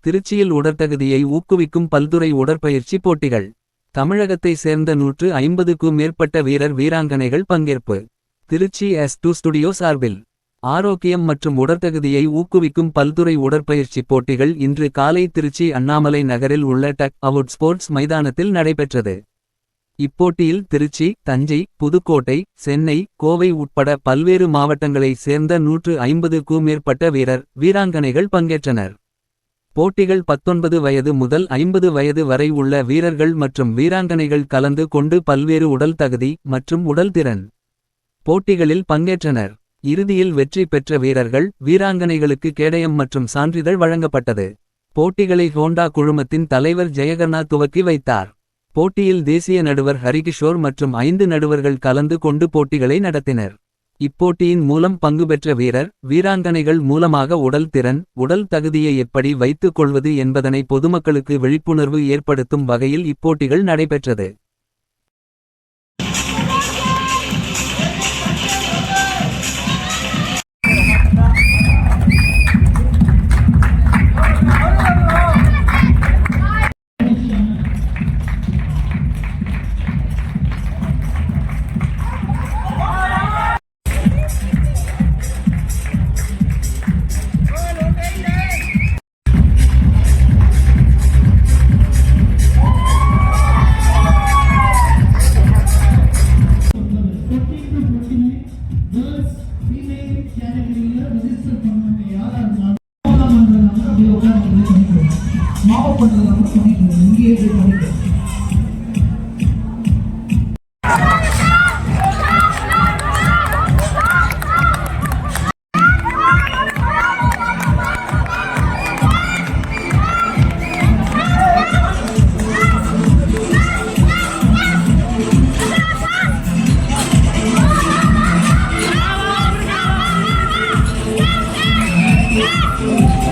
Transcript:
திருச்சியில் உடற்தகுதியை ஊக்குவிக்கும் பல்துறை உடற்பயிற்சி போட்டிகள். தமிழகத்தை சேர்ந்த 150க்கும் மேற்பட்ட வீரர் வீராங்கனைகள் பங்கேற்பு. திருச்சி S2 ஸ்டுடியோ சார்பில் ஆரோக்கியம் மற்றும் உடற்தகுதியை ஊக்குவிக்கும் பல்துறை உடற்பயிற்சி போட்டிகள் இன்று காலை திருச்சி அண்ணாமலை நகரில் உள்ள டக் அவுட் ஸ்போர்ட்ஸ் மைதானத்தில் நடைபெற்றது. இப்போட்டியில் திருச்சி, தஞ்சை, புதுக்கோட்டை, சென்னை, கோவை உட்பட பல்வேறு மாவட்டங்களை சேர்ந்த 150க்கும் மேற்பட்ட வீரர் வீராங்கனைகள் பங்கேற்றனர். போட்டிகள் 19 வயது முதல் 50 வயது வரை உள்ள வீரர்கள் மற்றும் வீராங்கனைகள் கலந்து கொண்டு பல்வேறு உடல் தகுதி மற்றும் உடல் திறன் போட்டிகளில் பங்கேற்றனர். இறுதியில் வெற்றி பெற்ற வீரர்கள் வீராங்கனைகளுக்கு கேடயம் மற்றும் சான்றிதழ் வழங்கப்பட்டது. போட்டிகளை ஹோண்டா குழுமத்தின் தலைவர் ஜெயகர்ணா துவக்கி வைத்தார். போட்டியில் தேசிய நடுவர் ஹரிகிஷோர் மற்றும் 5 நடுவர்கள் கலந்து கொண்டு போட்டிகளை நடத்தினர். இப்போட்டியின் மூலம் பங்குபெற்ற வீரர் வீராங்கனைகள் மூலமாக உடல் திறன் உடல் தகுதியை எப்படி வைத்துக் கொள்வது என்பதனை பொதுமக்களுக்கு விழிப்புணர்வு ஏற்படுத்தும் வகையில் இப்போட்டிகள் நடைபெற்றது. Yeah.